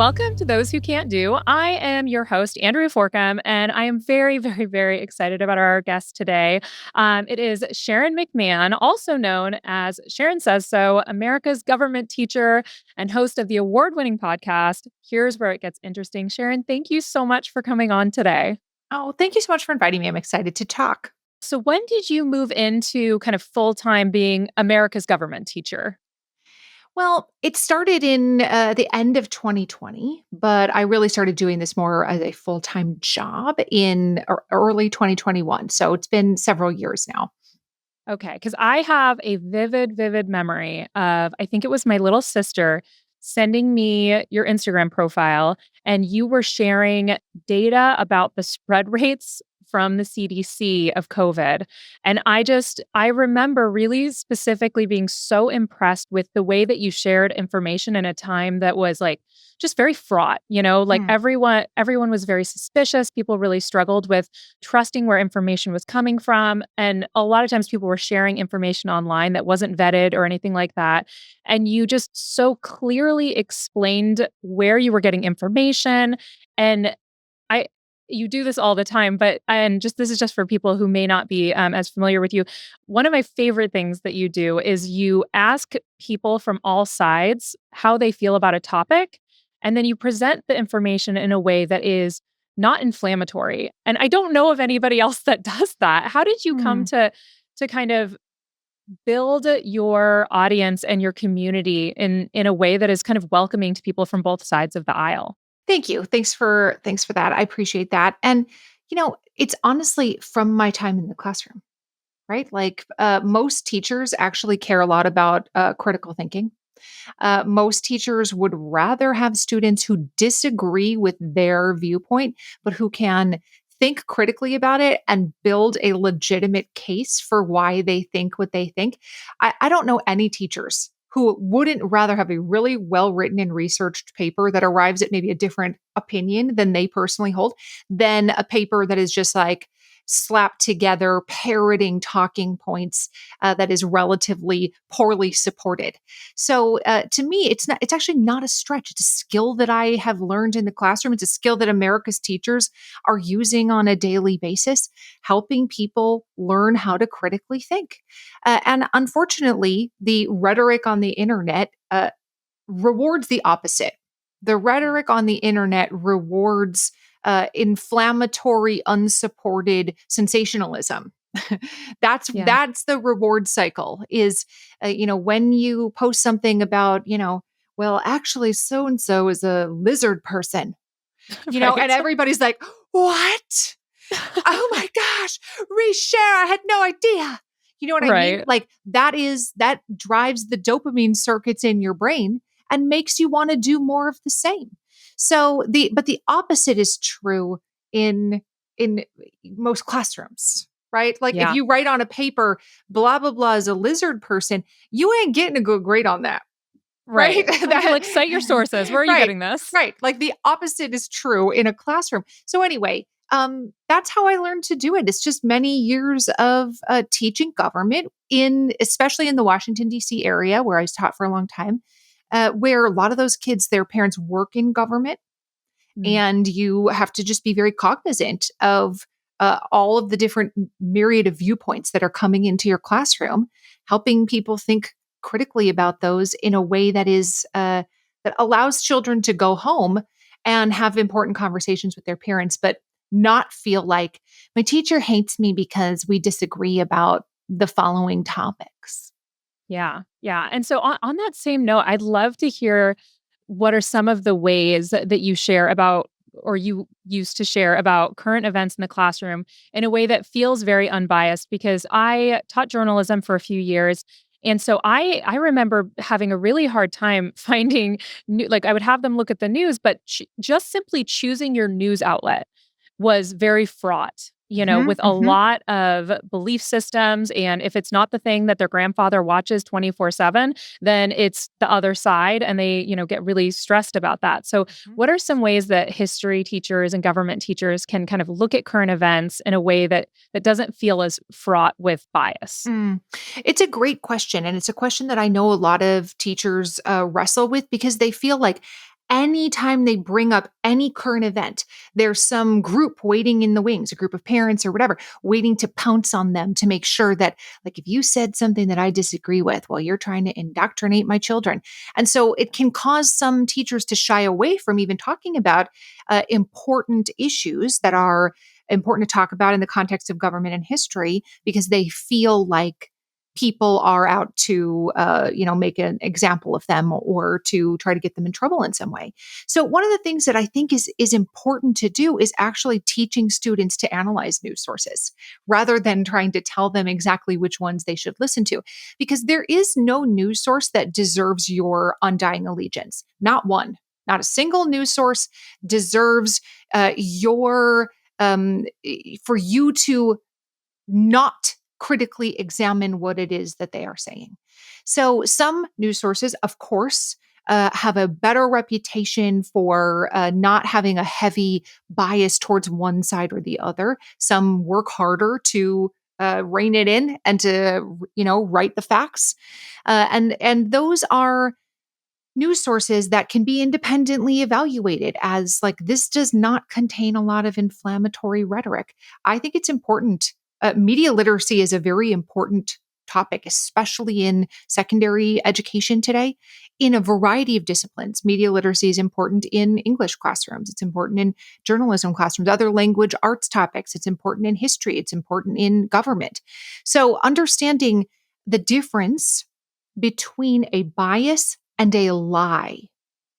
Welcome to Those Who Can't Do. I am your host, Andrea Forkham, and I am very, very, very excited about our guest today. It is Sharon McMahon, also known as Sharon Says So, America's government teacher and host of the award-winning podcast, Here's Where It Gets Interesting. Sharon, thank you so much for coming on today. Oh, thank you so much for inviting me. I'm excited to talk. So when did you move into kind of full-time being America's government teacher? Well, it started in the end of 2020, but I really started doing this more as a full time job in early 2021. So it's been several years now. Okay, because I have a vivid, vivid memory of, I think it was my little sister sending me your Instagram profile, and you were sharing data about the spread rates from the CDC of COVID. And I remember really specifically being so impressed with the way that you shared information in a time that was like just very fraught, like Hmm. everyone was very suspicious. People really struggled with trusting where information was coming from. And a lot of times people were sharing information online that wasn't vetted or anything like that. And you just so clearly explained where you were getting information. And I, you do this all the time, and just this is just for people who may not be as familiar with you. One of my favorite things that you do is you ask people from all sides how they feel about a topic, and then you present the information in a way that is not inflammatory. And I don't know of anybody else that does that. How did you come Hmm. to kind of build your audience and your community in a way that is kind of welcoming to people from both sides of the aisle? Thank you. Thanks for that. I appreciate that. And it's honestly from my time in the classroom, right? Like most teachers actually care a lot about critical thinking. Most teachers would rather have students who disagree with their viewpoint, but who can think critically about it and build a legitimate case for why they think what they think. I don't know any teachers who wouldn't rather have a really well written and researched paper that arrives at maybe a different opinion than they personally hold than a paper that is just like slapped together, parroting talking points that is relatively poorly supported. So to me, it's actually not a stretch. It's a skill that I have learned in the classroom. It's a skill that America's teachers are using on a daily basis, helping people learn how to critically think. And unfortunately, the rhetoric on the internet rewards the opposite. The Yeah. rhetoric on the internet rewards inflammatory, unsupported sensationalism. Yeah. That's the reward cycle. Is when you post something about well, actually, so and so is a lizard person, and Right. everybody's like, what? Oh my gosh, reshare. I had no idea. You know what I mean? Right. Like that drives the dopamine circuits in your brain and makes you want to do more of the same. But the opposite is true in most classrooms, right? Like if Yeah. you write on a paper, blah blah blah is a lizard person, you ain't getting a good grade on that. Right? Right. You're like, cite your sources. Where are you Right. getting this? Right. Like the opposite is true in a classroom. So anyway, that's how I learned to do it. It's just many years of teaching government especially in the Washington D.C. area where I was taught for a long time, where a lot of those kids, their parents work in government, Mm. and you have to just be very cognizant of all of the different myriad of viewpoints that are coming into your classroom, helping people think critically about those in a way that is that allows children to go home and have important conversations with their parents, but not feel like my teacher hates me because we disagree about the following topics. Yeah. Yeah. And so on that same note, I'd love to hear what are some of the ways that you share about or you used to share about current events in the classroom in a way that feels very unbiased because I taught journalism for a few years. And so I remember having a really hard time finding like I would have them look at the news, but just simply choosing your news outlet was very fraught, Mhm, with a mhm. lot of belief systems. And if it's not the thing that their grandfather watches 24/7, then it's the other side. And they, get really stressed about that. So, what are some ways that history teachers and government teachers can kind of look at current events in a way that doesn't feel as fraught with bias? Mm. It's a great question. And it's a question that I know a lot of teachers wrestle with because they feel like anytime they bring up any current event, there's some group waiting in the wings, a group of parents or whatever, waiting to pounce on them to make sure that, like, if you said something that I disagree with, well, you're trying to indoctrinate my children. And so it can cause some teachers to shy away from even talking about important issues that are important to talk about in the context of government and history because they feel like people are out to make an example of them or to try to get them in trouble in some way. So one of the things that I think is important to do is actually teaching students to analyze news sources rather than trying to tell them exactly which ones they should listen to, because there is no news source that deserves your undying allegiance. Not one. Not a single news source deserves your for you to not critically examine what it is that they are saying. So some news sources, of course, have a better reputation for not having a heavy bias towards one side or the other. Some work harder to rein it in and to write the facts, and those are news sources that can be independently evaluated as, like, this does not contain a lot of inflammatory rhetoric. I think it's important. Media literacy is a very important topic, especially in secondary education today, in a variety of disciplines. Media literacy is important in English classrooms. It's important in journalism classrooms, other language arts topics. It's important in history. It's important in government. So understanding the difference between a bias and a lie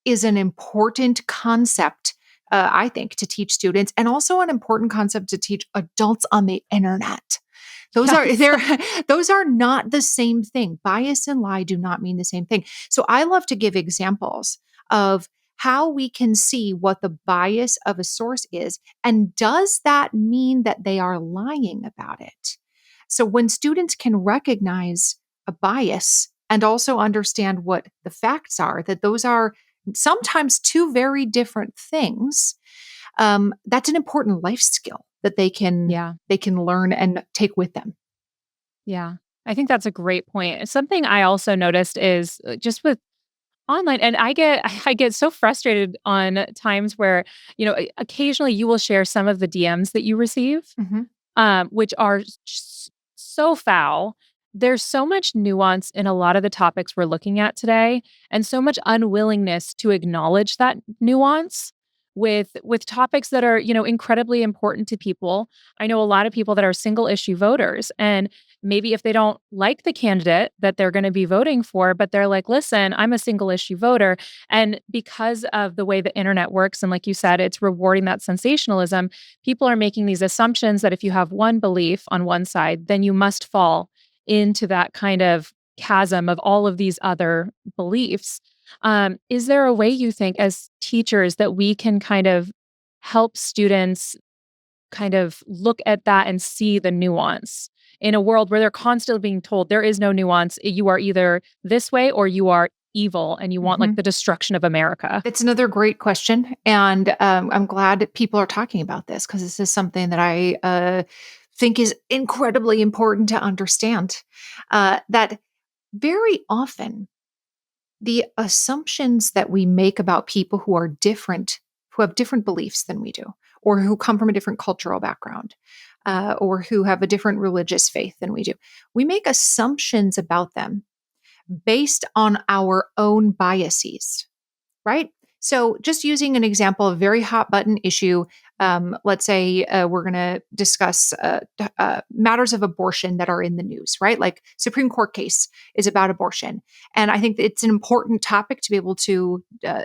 is an important concept, I think, to teach students, and also an important concept to teach adults on the internet. Those are Yes. they're those are not the same thing. Bias and lie do not mean the same thing. So I love to give examples of how we can see what the bias of a source is, and does that mean that they are lying about it? So when students can recognize a bias and also understand what the facts are, that those are sometimes two very different things, that's an important life skill that Yeah. they can learn and take with them. Yeah. I think that's a great point. Something I also noticed is just with online, and I get so frustrated on times where, occasionally you will share some of the DMs that you receive, Mhm. which are so foul. There's so much nuance in a lot of the topics we're looking at today, and so much unwillingness to acknowledge that nuance with topics that are, incredibly important to people. I know a lot of people that are single issue voters, and maybe if they don't like the candidate that they're going to be voting for, but they're like, listen, I'm a single issue voter. And because of the way the internet works, and like you said, it's rewarding that sensationalism, people are making these assumptions that if you have one belief on one side, then you must fall into that kind of chasm of all of these other beliefs. Is there a way you think as teachers that we can kind of help students kind of look at that and see the nuance in a world where they're constantly being told there is no nuance? You are either this way or you are evil and you want like Mhm. the destruction of America. That's another great question, and I'm glad that people are talking about this because this is something that I think is incredibly important to understand. That very often the assumptions that we make about people who are different, who have different beliefs than we do, or who come from a different cultural background, or who have a different religious faith than we do, we make assumptions about them based on our own biases, right? So, just using an example, a very hot button issue. Let's say we're going to discuss matters of abortion that are in the news, right? Like Supreme Court case is about abortion, and I think it's an important topic to be able to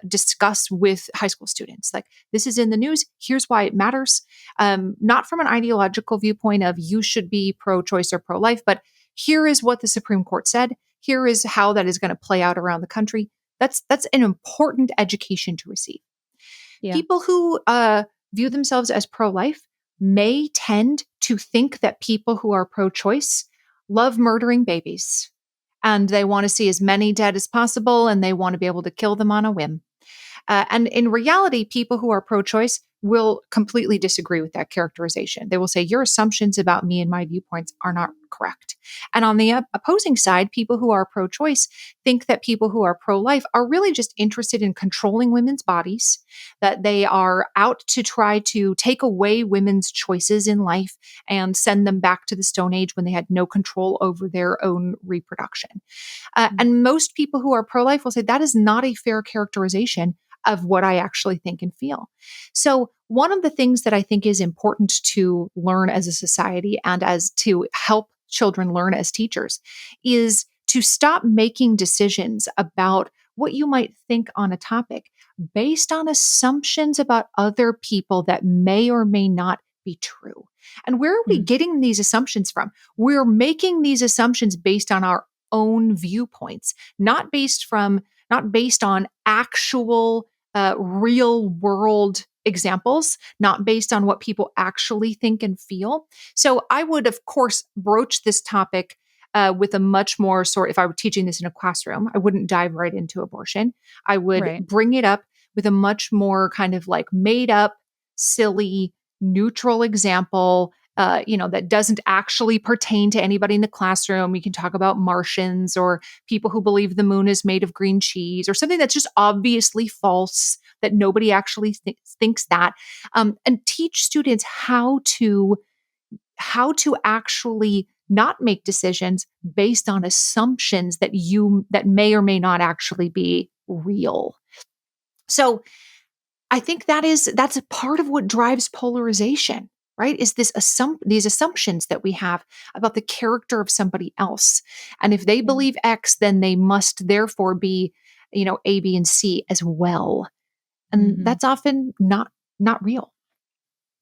discuss with high school students. Like, this is in the news. Here's why it matters. Not from an ideological viewpoint of you should be pro-choice or pro-life, but here is what the Supreme Court said. Here is how that is going to play out around the country. That's an important education to receive. Yeah. People who view themselves as pro-life may tend to think that people who are pro-choice love murdering babies, and they want to see as many dead as possible, and they want to be able to kill them on a whim. And in reality, people who are pro-choice will completely disagree with that characterization. They will say, your assumptions about me and my viewpoints are not correct. And on the opposing side, people who are pro choice think that people who are pro life are really just interested in controlling women's bodies, that they are out to try to take away women's choices in life and send them back to the Stone Age when they had no control over their own reproduction. And most people who are pro life will say that is not a fair characterization of what I actually think and feel. So, one of the things that I think is important to learn as a society and as to help children learn as teachers is to stop making decisions about what you might think on a topic based on assumptions about other people that may or may not be true. And where are we Mm. getting these assumptions from? We're making these assumptions based on our own viewpoints, not based on actual real world examples, not based on what people actually think and feel. So I would, of course, broach this topic with a much more if I were teaching this in a classroom, I wouldn't dive right into abortion. I would Right. bring it up with a much more kind of like made up, silly, neutral example. That doesn't actually pertain to anybody in the classroom. We can talk about Martians or people who believe the moon is made of green cheese or something that's just obviously false, that nobody actually thinks that, and teach students how to actually not make decisions based on assumptions that may or may not actually be real. So I think that's a part of what drives polarization, right? Is these assumptions that we have about the character of somebody else. And if they Yeah. believe X, then they must therefore be, A, B, and C as well. And Mhm. that's often not real.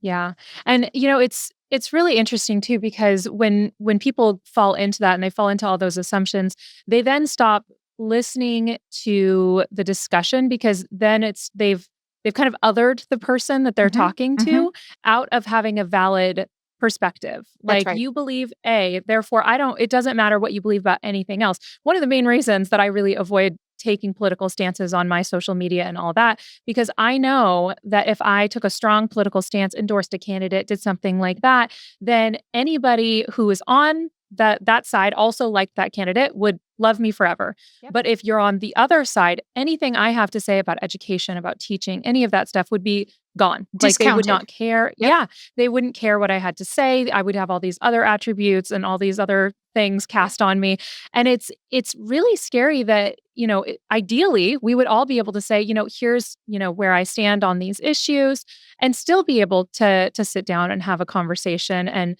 Yeah. And it's really interesting too because when people fall into that and they fall into all those assumptions, they then stop listening to the discussion because then they've kind of othered the person that they're Hmm. talking Hmm. to out of having a valid perspective. That's Like right. you believe A, therefore I don't it doesn't matter what you believe about anything else. One of the main reasons that I really avoid taking political stances on my social media and all that because I know that if I took a strong political stance, endorsed a candidate, did something like that, then anybody who is on that side also liked that candidate would love me forever. Yep. But if you're on the other side, anything I have to say about education, about teaching, any of that stuff would be gone. Like they would Discounted. not care. Yep. Yeah, they wouldn't care what I had to say. I would have all these other attributes and all these other things Yep. cast on me. And it's really scary that, ideally we would all be able to say, here's, where I stand on these issues and still be able to sit down and have a conversation and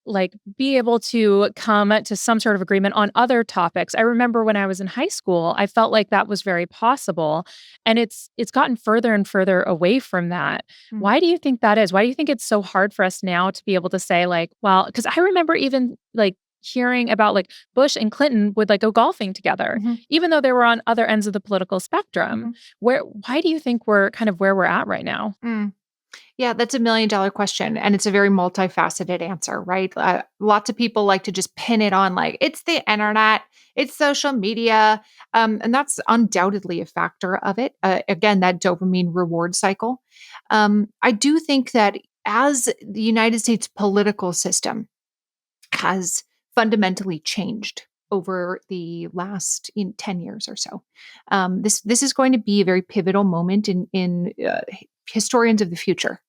like be able to come to some sort of agreement on other topics. I remember when I was in high school, I felt like that was very possible and it's gotten further and further away from that. Mm. Why do you think that is? Why do you think it's so hard for us now to be able to say like, well, cuz I remember even like hearing about like Bush and Clinton would like go golfing together Mhm. even though they were on other ends of the political spectrum. Mhm. Why do you think we're kind of where we're at right now? Mm. Yeah, that's $1 million question, and it's a very multifaceted answer, right? Lots of people like to just pin it on like it's the internet, it's social media, and that's undoubtedly a factor of it. Again, that dopamine reward cycle. I do think that as the United States political system has fundamentally changed over the last 10 years or so. This is going to be a very pivotal moment in historians of the future.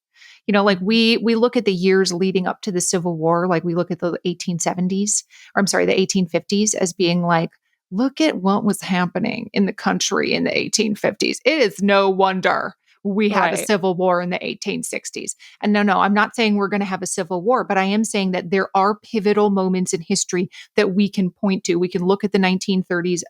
Like Mhm. we look at the years leading up to the Civil War, like we look at the 1870s, or I'm sorry, the 1850s as being like, look at what was happening in the country in the 1850s. It is no wonder we had a Right. civil war in the 1860s. And no, I'm not saying we're going to have a civil war, but I am saying that there are pivotal moments in history that we can point to. We can look at the 1930s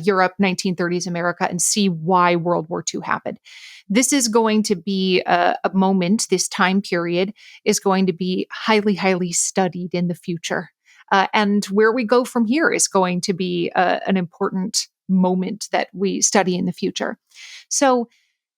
Europe, 1930s America, and see why World War II happened. This is going to be a moment, this time period is going to be highly, highly studied in the future. And where we go from here is going to be an important moment that we study in the future. So,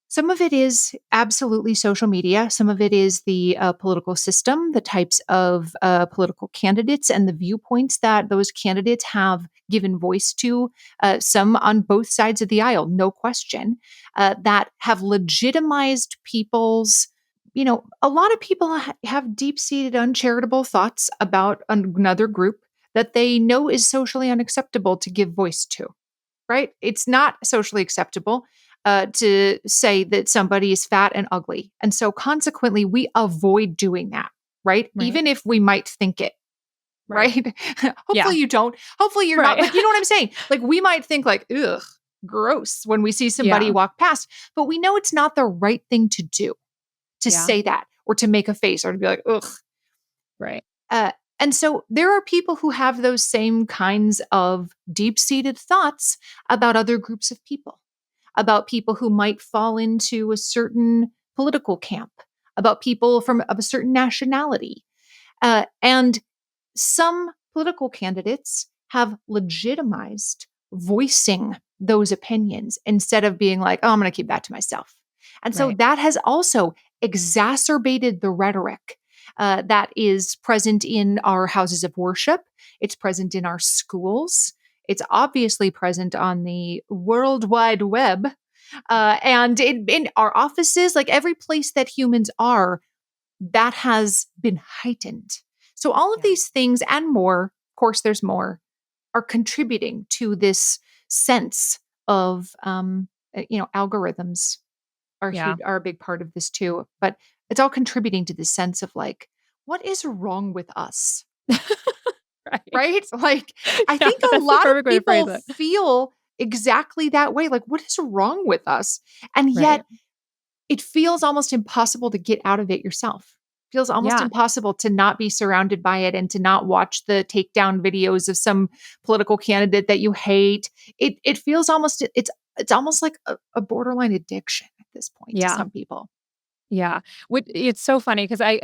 some of it is absolutely social media. Some of it is the political system, the types of political candidates, and the viewpoints that those candidates have given voice to. Some on both sides of the aisle, no question, that have legitimized people's a lot of people have deep-seated uncharitable thoughts about another group that they know is socially unacceptable to give voice to, right? It's not socially acceptable to say that somebody is fat and ugly. And so consequently, we avoid doing that, right? Right. Even if we might think it, Right. right? Yeah. Hopefully you don't. Hopefully you're not, Right. but you know what I'm saying? Like we might think like, ugh, gross when we see somebody Yeah. walk past, but we know it's not the right thing to do to Yeah. say that or to make a face or to be like, ugh. Right. Uh, and so there are people who have those same kinds of deep seated thoughts about other groups of people, about people who might fall into a certain political camp, about people from of a certain nationality. And some political candidates have legitimized voicing those opinions instead of being like, oh, I'm going to keep that to myself. And so Right. that has also exacerbated the rhetoric that is present in our houses of worship. It's present in our schools. It's obviously present on the World Wide Web and in our offices, like every place that humans are, that has been heightened. So, all of Yeah. these things and more, of course, there's more, are contributing to this sense of, algorithms are Yeah. huge, are a big part of this too. But it's all contributing to this sense of like, what is wrong with us? Right. Right? Like, I Yeah. think a That's the lot of perfect way to phrase people it. feel exactly that way. Like, what is wrong with us? And Right. yet, it feels almost impossible to get out of it yourself. Feels almost Yeah. impossible to not be surrounded by it and to not watch the takedown videos of some political candidate that you hate. It feels almost it's almost like a borderline addiction at this point to Yeah. some people. Yeah. It's so funny because I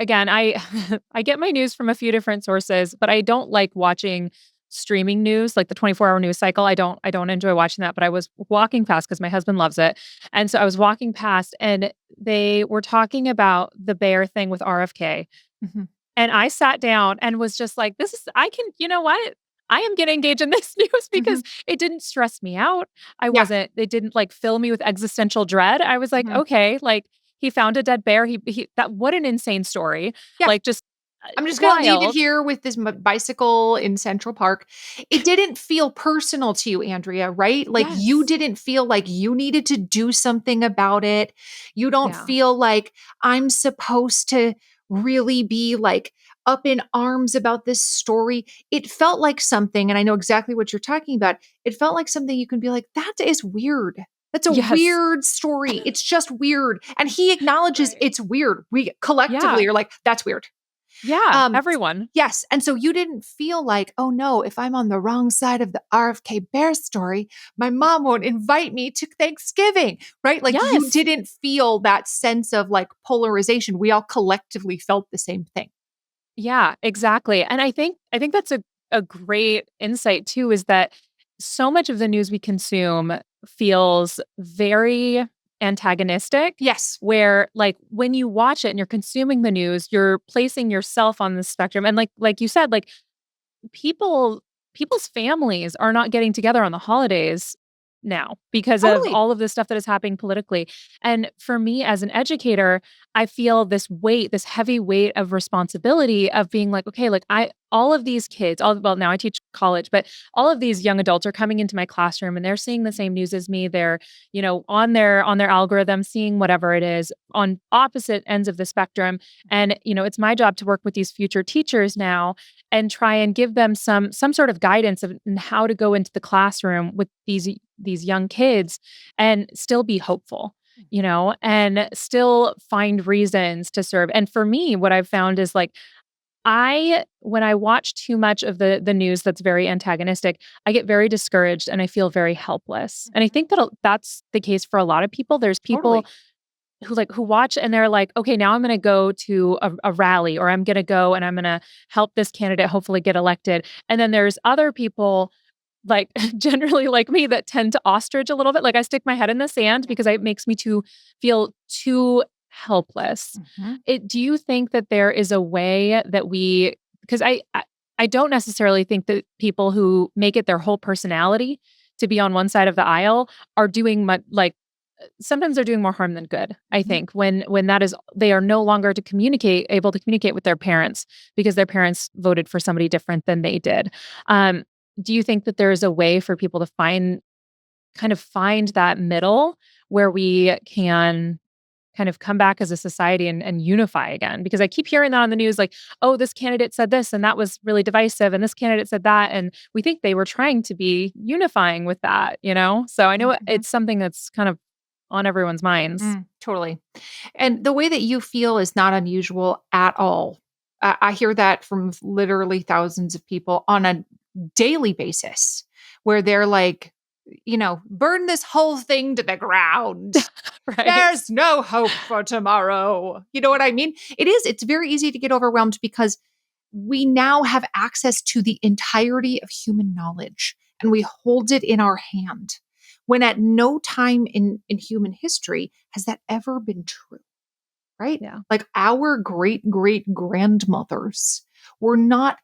I get my news from a few different sources, but I don't like watching streaming news, like the 24-hour news cycle. I don't enjoy watching that, but I was walking past because my husband loves it. And so I was walking past and they were talking about the bear thing with RFK. Mhm. And I sat down and was just like, this is I can you know what? I am gonna engage in this news because Mhm. it didn't stress me out. Yeah. It didn't like fill me with existential dread. I was like, Mhm. okay, like he found a dead bear. He that what an insane story. Yeah. Like just I'm just gonna leave it wild. here with this bicycle in Central Park. It didn't feel personal to you, Andrea, right? Like you Yes. didn't feel like you needed to do something about it. You don't Yeah. feel like I'm supposed to really be like up in arms about this story. It felt like something, and I know exactly what you're talking about. It felt like something you can be like, that is weird. That's a Yes. weird story. It's just weird. And he acknowledges Right. it's weird. We Yeah. collectively are like, that's weird. Yeah. Um, Everyone. yes, and so you didn't feel like, "Oh, no, if I'm on the wrong side of the RFK Bear story, my mom won't invite me to Thanksgiving," right? Like, you Yes. didn't feel that sense of, like, polarization. We all collectively felt the same thing. Yeah, exactly. And I think that's a great insight too, is that so much of the news we consume feels very antagonistic, Yes, where like when you watch it and you're consuming the news, you're placing yourself on the spectrum. And like you said, like people's families are not getting together on the holidays now because of totally. all of this stuff that is happening politically. And for me as an educator, I feel this weight, this heavy weight of responsibility of being like, okay, like all of these kids, all well, now I teach college, but all of these young adults are coming into my classroom and they're seeing the same news as me. They're, on their algorithm, seeing whatever it is on opposite ends of the spectrum. And, it's my job to work with these future teachers now and try and give them some sort of guidance of in how to go into the classroom with these young kids and still be hopeful, and still find reasons to serve. And for me, what I've found is like when I watch too much of the news that's very antagonistic, I get very discouraged and I feel very helpless. And I Mhm. think that's the case for a lot of people. There's people Totally. who watch and they're like, okay, now I'm going to go to a rally or I'm going to go and I'm going to help this candidate hopefully get elected. And then there's other people like generally like me that tend to ostrich a little bit. Like I stick my head in the sand because it makes me feel too helpless. Mhm. Do you think that there is a way that because I don't necessarily think that people who make it their whole personality to be on one side of the aisle are doing much like sometimes they're doing more harm than good, I Mhm. think, when that is they are no longer able to communicate with their parents because their parents voted for somebody different than they did. Um, do you think that there is a way for people to find that middle where we can kind of come back as a society and unify again? Because I keep hearing that on the news, like, oh, this candidate said this and that was really divisive, and this candidate said that. And we think they were trying to be unifying with that, you know? So I know Mhm. it's something that's kind of on everyone's minds. Totally. And the way that you feel is not unusual at all. I hear that from literally thousands of people on a daily basis where they're like, burn this whole thing to the ground. Right. There's no hope for tomorrow. You know what I mean? It's very easy to get overwhelmed because we now have access to the entirety of human knowledge and we hold it in our hand. When at no time in human history has that ever been true, right? Yeah. Like our great great grandmothers were not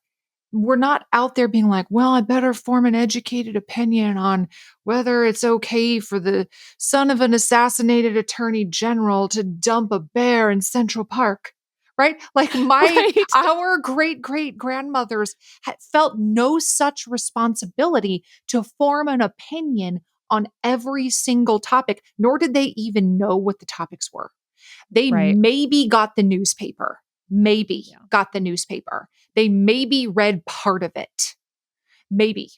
we're not out there being like, well, I better form an educated opinion on whether it's okay for the son of an assassinated attorney general to dump a bear in Central Park. Right? Like Right. our great great grandmothers had felt no such responsibility to form an opinion on every single topic, nor did they even know what the topics were. They Right. maybe Yeah. got the newspaper. They maybe read part of it, maybe.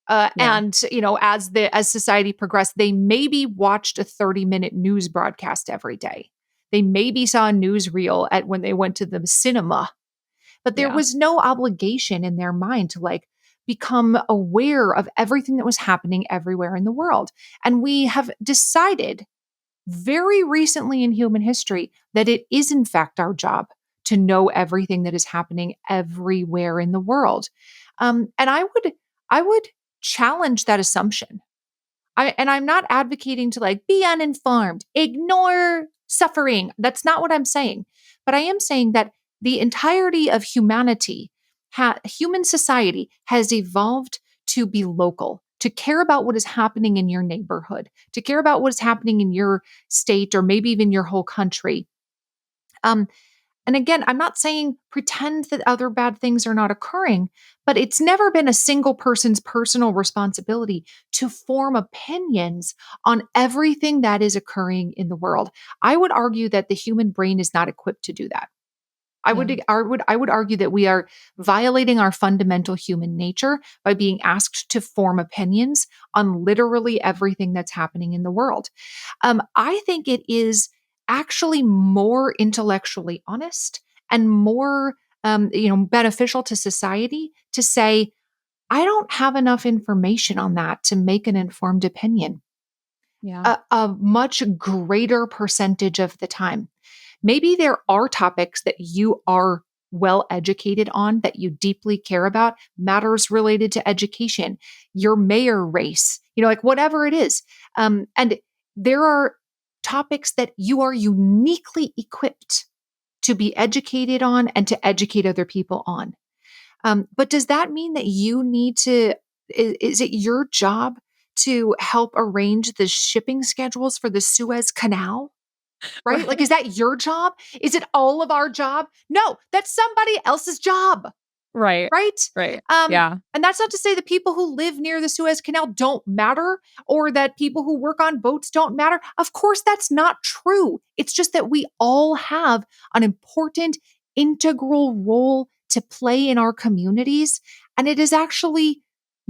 Yeah. And as society progressed, they maybe watched a 30-minute news broadcast every day. They maybe saw a newsreel at when they went to the cinema, but there Yeah. was no obligation in their mind to like become aware of everything that was happening everywhere in the world. And we have decided very recently in human history that it is in fact our job to know everything that is happening everywhere in the world. And I would challenge that assumption. I'm not advocating to like be uninformed, ignore suffering. That's not what I'm saying. But I am saying that the entirety of humanity, human society has evolved to be local, to care about what is happening in your neighborhood, to care about what is happening in your state or maybe even your whole country. Um, and again, I'm not saying pretend that other bad things are not occurring, but it's never been a single person's personal responsibility to form opinions on everything that is occurring in the world. I would argue that the human brain is not equipped to do that. Yeah. I would argue that we are violating our fundamental human nature by being asked to form opinions on literally everything that's happening in the world. I think it is actually more intellectually honest and more beneficial to society to say, I don't have enough information on that to make an informed opinion Yeah. a much greater percentage of the time. Maybe there are topics that you are well educated on that you deeply care about, matters related to education, your mayor race, like whatever it is. And there are topics that you are uniquely equipped to be educated on and to educate other people on. But does that mean that you need to, is it your job to help arrange the shipping schedules for the Suez Canal? Right? Like, is Right. that your job? Is it all of our job? No, that's somebody else's job. Right. Right? Right. Yeah. And that's not to say that people who live near the Suez Canal don't matter or that people who work on boats don't matter. Of course, that's not true. It's just that we all have an important, integral role to play in our communities. And it is actually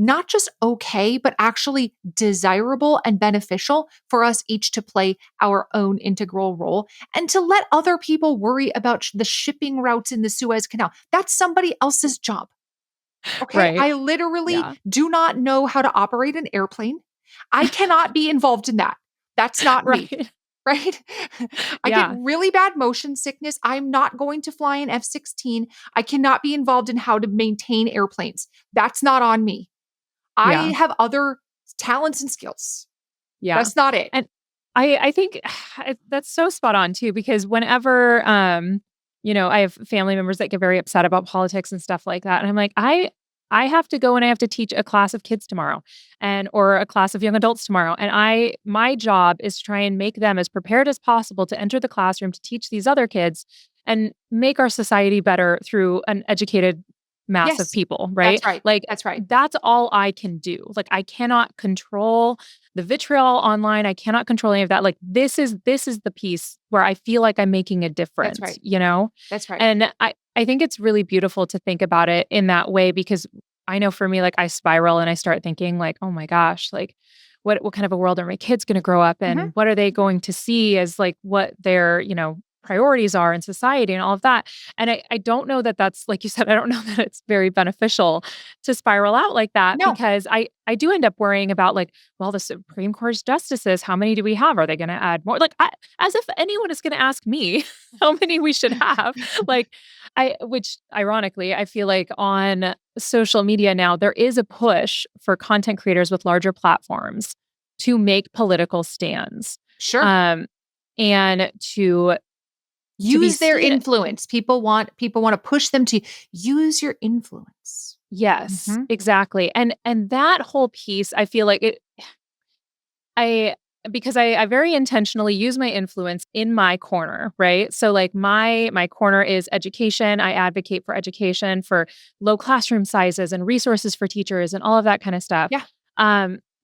not just okay, but actually desirable and beneficial for us each to play our own integral role and to let other people worry about the shipping routes in the Suez Canal. That's somebody else's job. Okay. Right. I literally Yeah. do not know how to operate an airplane. I cannot be involved in that. That's not me. Right. Right? I get Yeah. really bad motion sickness. I'm not going to fly an F 16. I cannot be involved in how to maintain airplanes. That's not on me. I Yeah. have other talents and skills. Yeah. That's not it. And I think that's so spot on too, because whenever, I have family members that get very upset about politics and stuff like that. And I'm like, I have to go and I have to teach a class of kids tomorrow or a class of young adults tomorrow. And my job is to try and make them as prepared as possible to enter the classroom to teach these other kids and make our society better through an educated mass of Yes. people, That's right? right. Like That's right. that's all I can do. Like I cannot control the vitriol online. I cannot control any of that. Like this is the piece where I feel like I'm making a That's difference, right. you know? That's right. And I think it's really beautiful to think about it in that way because I know for me, like I spiral and I start thinking like, oh my gosh, like what kind of a world are my kids going to grow up Mhm. in? What are they going to see as like what their, priorities are in society and all of that. And I don't know that that's like you said, I don't know that it's very beneficial to spiral out like that No. because I do end up worrying about like, well, the Supreme Court's justices, how many do we have? Are they going to add more? Like as if anyone is going to ask me how many we should have. Like which ironically, I feel like on social media now, there is a push for content creators with larger platforms to make political stands. Sure. Um, and to be Use their seen. influence. People want to push them to use your influence. Yes, Mhm. exactly. And that whole piece, I feel like I because I very intentionally use my influence in my corner, right? So like my corner is education. I advocate for education, for low classroom sizes and resources for teachers and all of that kind of stuff. Yeah.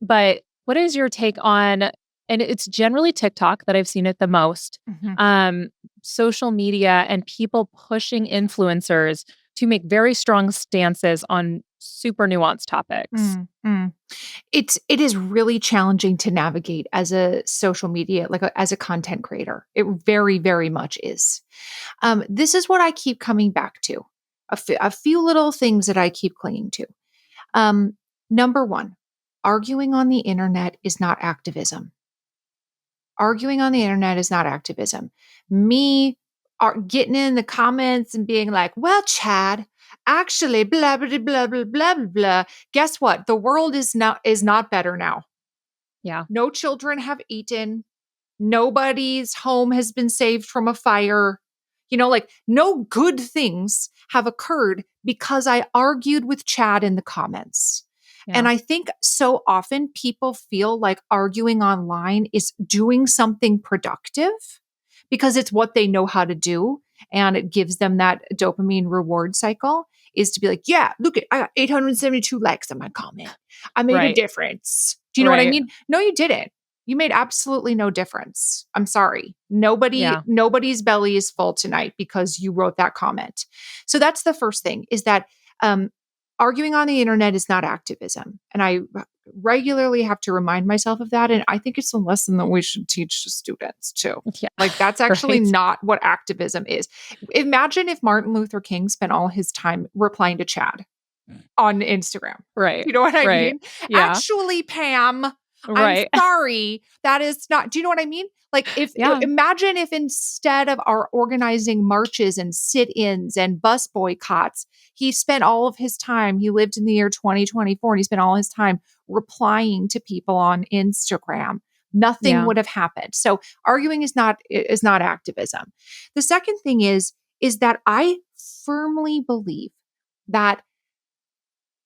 But what is your take on, and it's generally TikTok that I've seen it the most, Mhm. um, social media and people pushing influencers to make very strong stances on super nuanced topics. Mm, mm. It is really challenging to navigate as a social media, like as a content creator. It very, very much is. This is what I keep coming back to. A few little things that I keep clinging to. Number one, arguing on the internet is not activism. Arguing on the internet is not activism. Me getting in the comments and being like, well, Chad, actually, blah, blah, blah, blah, blah, blah, blah. Guess what? The world is not better now. Yeah. No children have eaten. Nobody's home has been saved from a fire. Like no good things have occurred because I argued with Chad in the comments. Yeah. And I think so often people feel like arguing online is doing something productive because it's what they know how to do. And it gives them that dopamine reward cycle is to be like, yeah, look at, I got 872 likes on my comment. I made a Right. difference. Do you know what I Right. mean? No, you didn't. You made absolutely no difference. I'm sorry. Yeah. Nobody's belly is full tonight because you wrote that comment. So that's the first thing is that um, arguing on the internet is not activism. And I regularly have to remind myself of that. And I think it's a lesson that we should teach to students too. Yeah. Like that's actually Right. not what activism is. Imagine if Martin Luther King spent all his time replying to Chad on Instagram. Right. You know what I Right. mean? Yeah. Actually, Pam, I'm Right. sorry. That is not, do you know what I mean? Like if Yeah. imagine if instead of our organizing marches and sit-ins and bus boycotts, he spent all of his time, he lived in the year 2024 and he spent all his time replying to people on Instagram. Nothing Yeah. would have happened. So arguing is not activism. The second thing is that I firmly believe that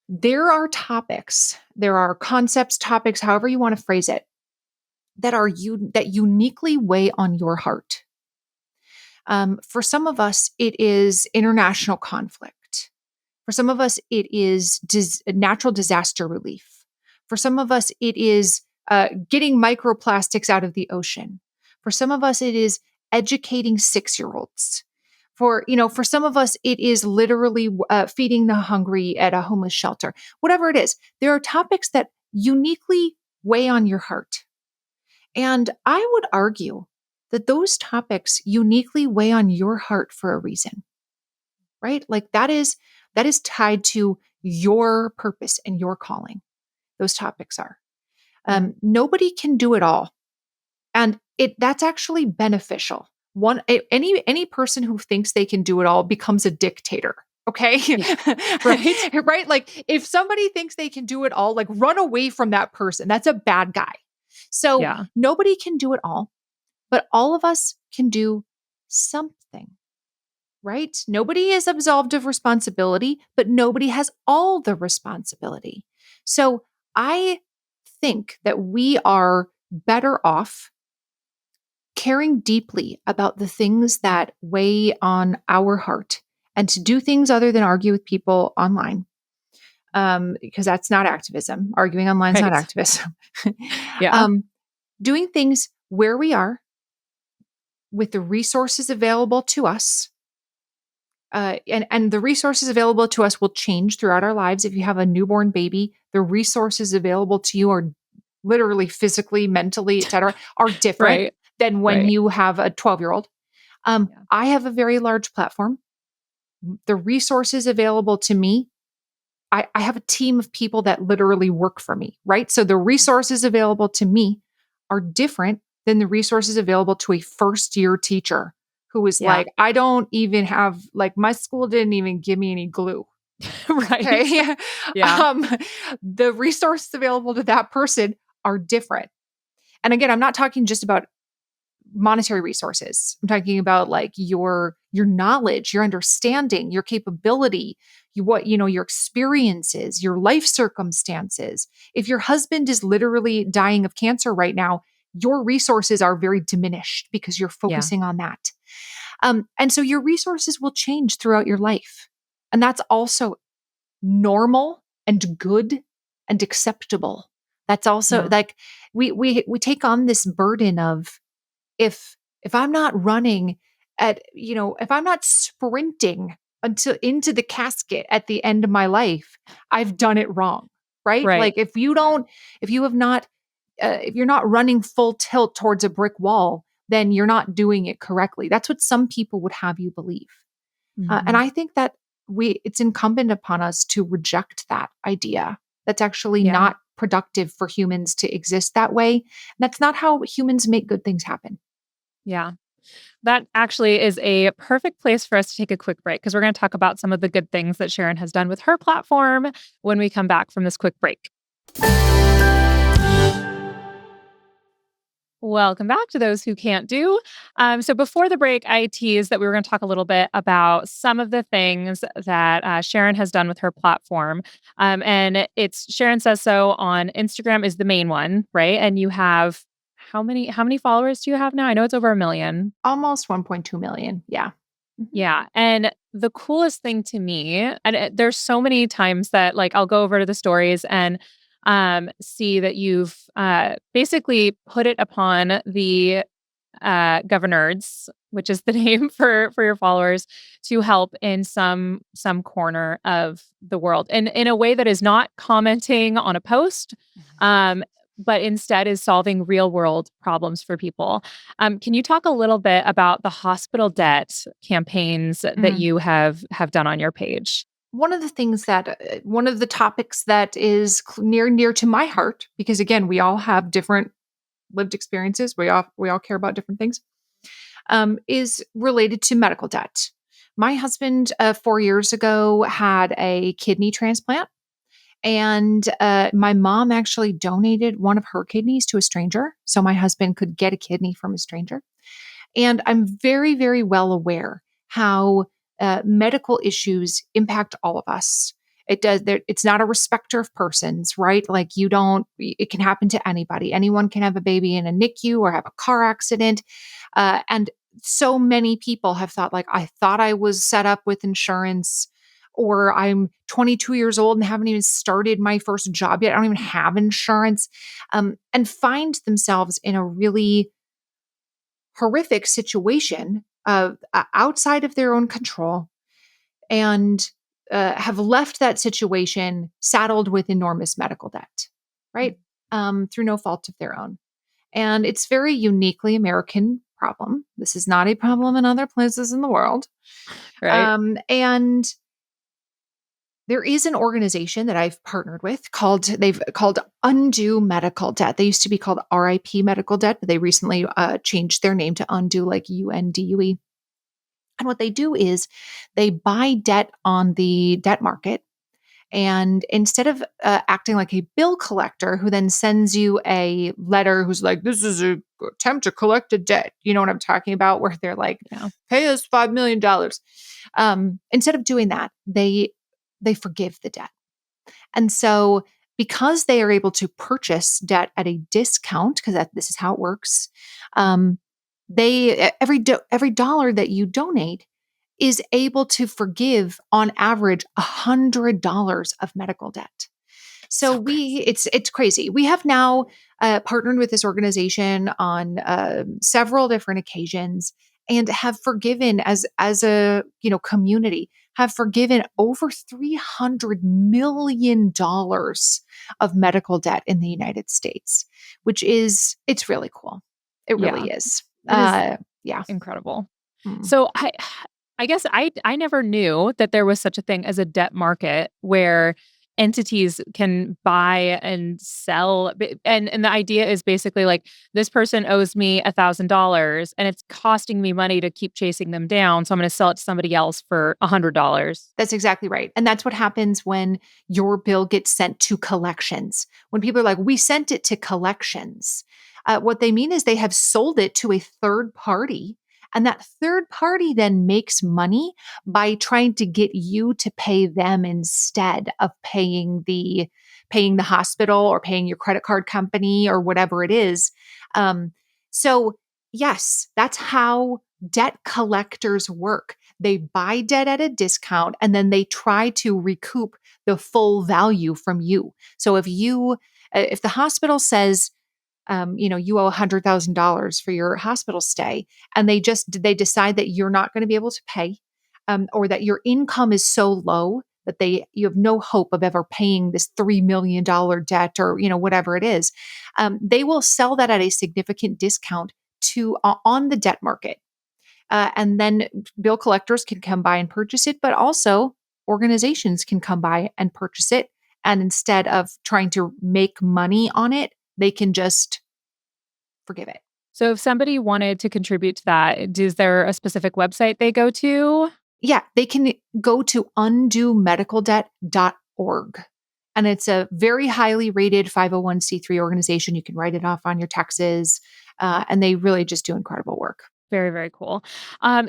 there are topics, there are concepts, topics, however you want to phrase it, that uniquely weigh on your heart. For some of us, it is international conflict. For some of us, it is natural disaster relief. For some of us, it is getting microplastics out of the ocean. For some of us, it is educating 6-year-olds. For some of us, it is literally feeding the hungry at a homeless shelter. Whatever it is, there are topics that uniquely weigh on your heart. And I would argue that those topics uniquely weigh on your heart for a reason, right? Like that is tied to your purpose and your calling. Those topics are. Yeah. Nobody can do it all, and that's actually beneficial. Any person who thinks they can do it all becomes a dictator. Okay. Yeah. Right. Right. Like if somebody thinks they can do it all, like run away from that person. That's a bad guy. So Yeah. nobody can do it all, but all of us can do something. right? Nobody is absolved of responsibility, but nobody has all the responsibility. So I think that we are better off caring deeply about the things that weigh on our heart and to do things other than argue with people online. Because that's not activism. Arguing online is not Right. activism. Yeah. um, doing things where we are with the resources available to us. And the resources available to us will change throughout our lives. If you have a newborn baby, the resources available to you are literally physically, mentally, etc., are different Right. than when Right. you have a 12-year-old. Yeah. I have a very large platform. The resources available to me, I have a team of people that literally work for me, right? So the resources available to me are different than the resources available to a first year teacher who is Yeah. like, I don't even have, like, my school didn't even give me any glue. Right. Okay. Yeah. um, the resources available to that person are different. And again, I'm not talking just about monetary resources. I'm talking about like your knowledge, your understanding, your capability, your experiences, your life circumstances. If your husband is literally dying of cancer right now, your resources are very diminished because you're Yeah. focusing on that. And so your resources will change throughout your life. And that's also normal and good and acceptable. That's also Yeah. like we take on this burden of, if I'm not running if I'm not sprinting until into the casket at the end of my life, I've done it wrong, right? Right. Like if you have not if you're not running full tilt towards a brick wall, then you're not doing it correctly. That's what some people would have you believe. And Mhm. I think that it's incumbent upon us to reject that idea. That's actually Yeah. not productive for humans to exist that way. And that's not how humans make good things happen. Yeah. That actually is a perfect place for us to take a quick break because we're going to talk about some of the good things that Sharon has done with her platform when we come back from this quick break. Welcome back to Those Who Can't Do. So, before the break, I teased that we were going to talk a little bit about some of the things that Sharon has done with her platform. And it's Sharon Says So on Instagram is the main one, right? And you have how many followers do you have now? I know it's over 1 million. Almost 1.2 million. Yeah. Mhm. Yeah, and the coolest thing to me and there's so many times that, like, I'll go over to the stories and, see that you've, basically put it upon the, governors, which is the name for your followers, to help in some corner of the world, and in a way that is not commenting on a post, um, but instead is solving real world problems for people. Can you talk a little bit about the hospital debt campaigns that Mm. you have done on your page? One of the topics that is near and dear to my heart, because again, we all have different lived experiences. We all care about different things. Is related to medical debt. My husband, 4 years ago, had a kidney transplant, and my mom actually donated one of her kidneys to a stranger, so my husband could get a kidney from a stranger. And I'm very, very well aware how medical issues impact all of us. It's not a respecter of persons, right? Like, it can happen to anybody. Anyone can have a baby in a NICU or have a car accident. And so many people have thought, like, I thought I was set up with insurance, or I'm 22 years old and haven't even started my first job yet. I don't even have insurance. And find themselves in a really horrific situation outside of their own control, and have left that situation saddled with enormous medical debt, right? Through no fault of their own. And it's very uniquely American problem. This is not a problem in other places in the world. Right? And there is an organization that I've partnered with they've called Undo Medical Debt. They used to be called RIP Medical Debt, but they recently changed their name to Undo, like UNDUE. And what they do is they buy debt on the debt market, And instead of acting like a bill collector who then sends you a letter who's like, this is a attempt to collect a debt. You know what I'm talking about? Where they're like, Yeah. pay us $5 million. Instead of doing that, they forgive the debt. And so because they are able to purchase debt at a discount, because this is how it works, every dollar that you donate is able to forgive on average $100 of medical debt. So So crazy. it's crazy. We have now partnered with this organization on several different occasions and have forgiven as a community, have forgiven over $300 million of medical debt in the United States, which is it's really cool. It Yeah. really is. It is Yeah. incredible. Mm. So I guess I never knew that there was such a thing as a debt market where entities can buy and sell and the idea is basically like this person owes me $1,000 and it's costing me money to keep chasing them down, so I'm going to sell it to somebody else for $100. That's exactly right. And that's what happens when your bill gets sent to collections. When people are like, we sent it to collections, what they mean is they have sold it to a third party. And that third party then makes money by trying to get you to pay them instead of paying the hospital or paying your credit card company or whatever it is. Um, so yes, that's how debt collectors work. They buy debt at a discount and then they try to recoup the full value from you. So if the hospital says, you owe $100,000 for your hospital stay, and they decide that you're not going to be able to pay, or that your income is so low that you have no hope of ever paying this $3 million debt or whatever it is, they will sell that at a significant discount to on the debt market. And then bill collectors can come by and purchase it, but also organizations can come by and purchase it. And instead of trying to make money on it, they can just forgive it. So if somebody wanted to contribute to that, is there a specific website they go to? Yeah, they can go to undomedicaldebt.org. And it's a very highly rated 501c3 organization. You can write it off on your taxes. And they really just do incredible work. Very, very cool.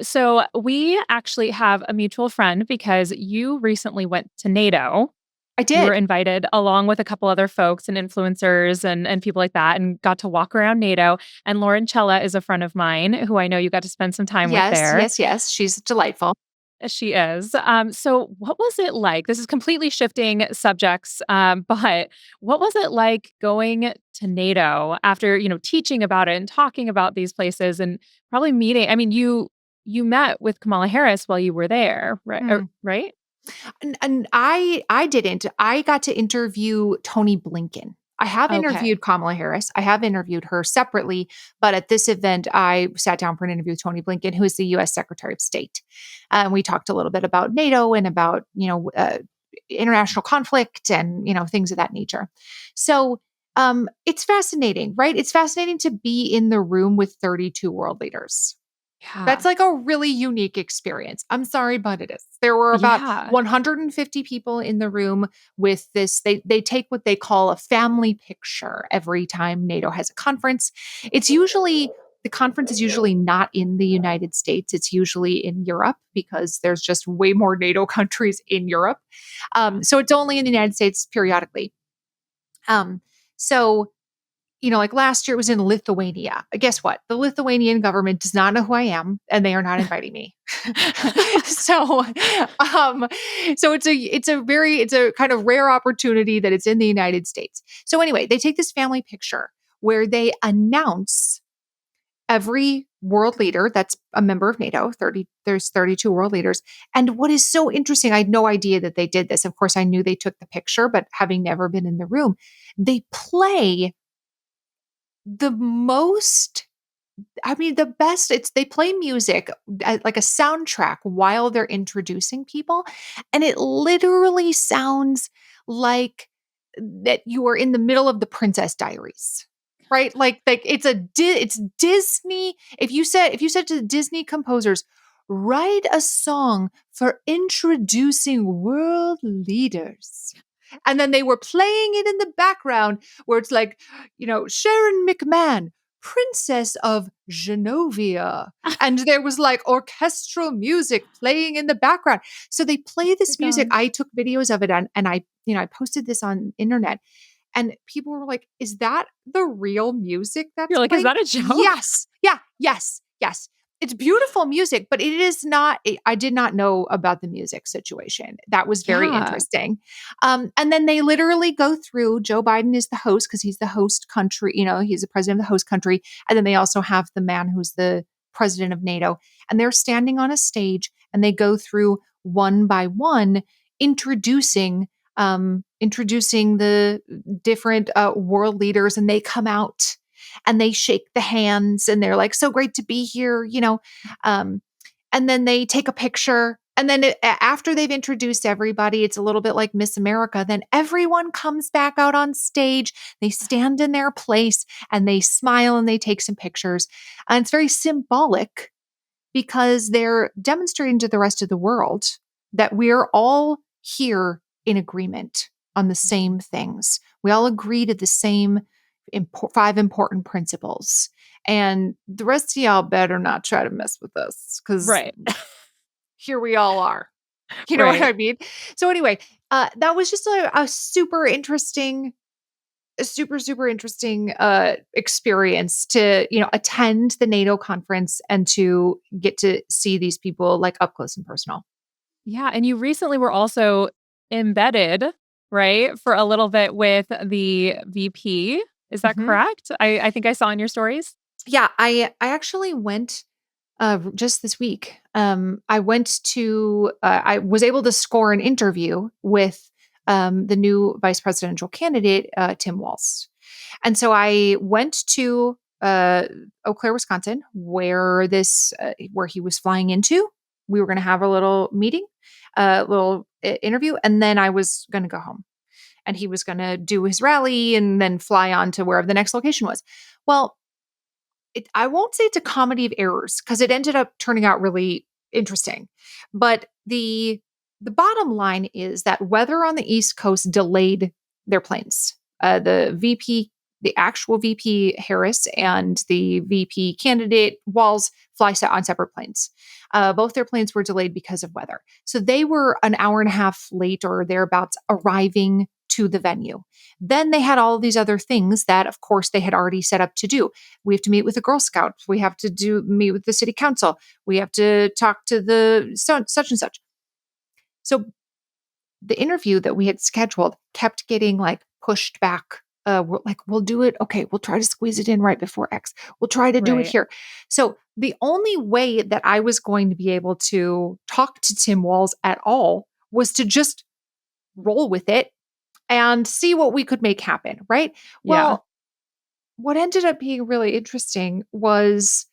So we actually have a mutual friend because you recently went to NATO. I You were did. invited along with a couple other folks and influencers and people like that and got to walk around NATO. And Lauren Cella is a friend of mine who I know you got to spend some time with Yes, there. yes, yes. She's delightful. She is. So what was it like? This is completely shifting subjects, but what was it like going to NATO after, teaching about it and talking about these places and probably meeting? I mean, you met with Kamala Harris while you were there, right? Right? And I didn't. I got to interview Tony Blinken. I have Okay. interviewed Kamala Harris. I have interviewed her separately, but at this event, I sat down for an interview with Tony Blinken, who is the U.S. Secretary of State. And we talked a little bit about NATO and about international conflict and things of that nature. So it's fascinating, right? It's fascinating to be in the room with 32 world leaders. Yeah. That's like a really unique experience. I'm sorry, but it is. There were about Yeah. 150 people in the room with this. They take what they call a family picture every time NATO has a conference. The conference is usually not in the United States. It's usually in Europe because there's just way more NATO countries in Europe. Yeah. So it's only in the United States periodically. So like last year it was in Lithuania. Guess what? The Lithuanian government does not know who I am and they are not inviting me. so um so it's a kind of rare opportunity that it's in the United States. So anyway, they take this family picture where they announce every world leader that's a member of NATO. There's 32 world leaders. And what is so interesting, I had no idea that they did this. Of course, I knew they took the picture, but having never been in the room, they play the most the best. They play music like a soundtrack while they're introducing people, and it literally sounds like that you are in the middle of the Princess Diaries. Right? Like it's Disney. If you said to the Disney composers, write a song for introducing world leaders. And then they were playing it in the background where it's like, Sharon McMahon, Princess of Genovia. And there was like orchestral music playing in the background. So they play My this music. gosh. I took videos of it and I posted this on internet and people were like, is that the real music You're that's like, "Is playing? that a joke?" Yes. Yeah. Yes. Yes. It's beautiful music, but it is not. I did not know about the music situation. That was very Yeah. interesting. And then they literally go through. Joe Biden is the host because he's the host country. He's the president of the host country. And then they also have the man who's the president of NATO. And they're standing on a stage and they go through one by one, introducing the different world leaders, and they come out and they shake the hands and they're like, so great to be here. um, and then they take a picture. And then after they've introduced everybody, it's a little bit like Miss America. Then everyone comes back out on stage. They stand in their place and they smile and they take some pictures. And it's very symbolic because they're demonstrating to the rest of the world that we're all here in agreement on the same things. We all agree to the same 5 important principles. And the rest of y'all better not try to mess with us because Right. here we all are. You know what Right. I mean? So, anyway, that was just a super interesting a super super interesting experience to attend the NATO conference and to get to see these people like up close and personal. Yeah, and you recently were also embedded, right, for a little bit with the VP. Is that Mhm. correct? I think I saw in your stories. Yeah, I actually went just this week. I was able to score an interview with the new vice presidential candidate, Tim Walz. And so I went to Eau Claire, Wisconsin, where he was flying into. We were going to have a little meeting, a little interview, and then I was going to go home. And he was going to do his rally and then fly on to wherever the next location was. Well, I won't say it's a comedy of errors because it ended up turning out really interesting. But the bottom line is that weather on the East Coast delayed their planes. The actual VP Harris and the VP candidate Walls fly on separate planes. Both their planes were delayed because of weather. So they were an hour and a half late or thereabouts arriving to the venue. Then they had all of these other things that, of course, they had already set up to do. We have to meet with the Girl Scouts. We have to meet with the city council. We have to talk to the such and such. So the interview that we had scheduled kept getting like pushed back. We're like, we'll do it. Okay, we'll try to squeeze it in right before X. We'll try to do it Right. here. So the only way that I was going to be able to talk to Tim Walz at all was to just roll with it and see what we could make happen. Right. Yeah. Well, what ended up being really interesting was,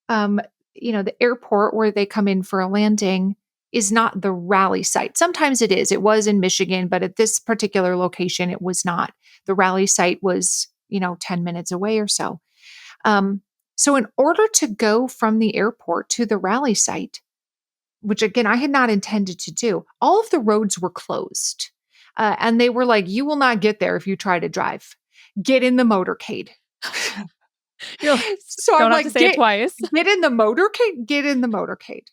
um, the airport where they come in for a landing is not the rally site. Sometimes it is. It was in Michigan, but at this particular location, it was not. The rally site was, 10 minutes away or so. So, in order to go from the airport to the rally site, which again, I had not intended to do, all of the roads were closed. And they were like, you will not get there if you try to drive. Get in the motorcade. You're like, So I'm don't have to like, say it twice. get in the motorcade, get in the motorcade.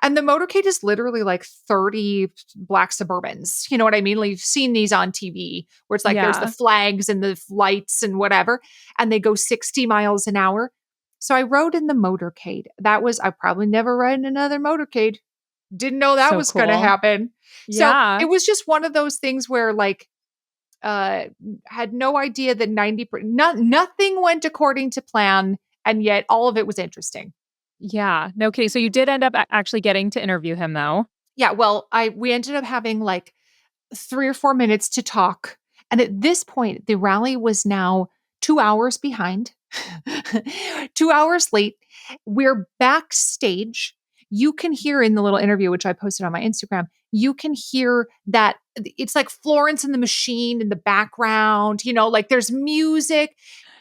And the motorcade is literally like 30 black Suburbans. You know what I mean? Like you've seen these on TV where it's like there's the Yeah. flags and the lights and whatever, and they go 60 miles an hour. So I rode in the motorcade. I probably never ride in another motorcade. Didn't know that So was going to cool. happen. So Yeah. it was just one of those things where like uh, had no idea that nothing went according to plan, and yet all of it was interesting. Yeah. No kidding. So you did end up actually getting to interview him though. Yeah, well, we ended up having like 3 or 4 minutes to talk, and at this point, the rally was now 2 hours behind, 2 hours late. We're backstage. You can hear in the little interview, which I posted on my Instagram, you can hear that it's like Florence and the Machine in the background, like there's music.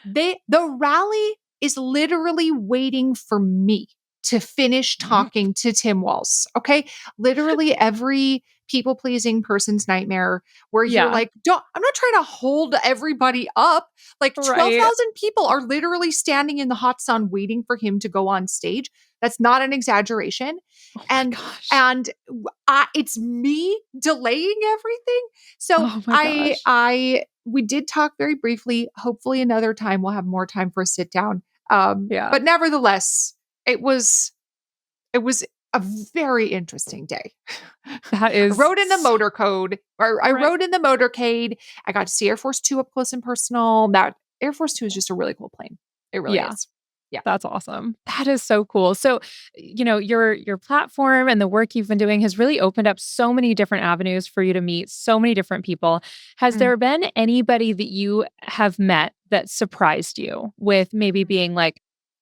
The rally is literally waiting for me. to finish Yep. talking to Tim Walz. Okay. Literally every people pleasing person's nightmare where you're Yeah. like, I'm not trying to hold everybody up. Like Right. 12,000 people are literally standing in the hot sun waiting for him to go on stage. That's not an exaggeration. Oh my And, gosh. and it's me delaying everything. So Oh my gosh. we did talk very briefly. Hopefully another time we'll have more time for a sit down. Yeah. But nevertheless, it was a very interesting day. That I is rode in the motor code, or I right. rode in the motorcade. I got to see Air Force Two up close and personal. That Air Force Two is just a really cool plane. It really Yeah. is. Yeah. That's awesome. That is so cool. So, your platform and the work you've been doing has really opened up so many different avenues for you to meet so many different people. Has Mm, there been anybody that you have met that surprised you with maybe mm, being like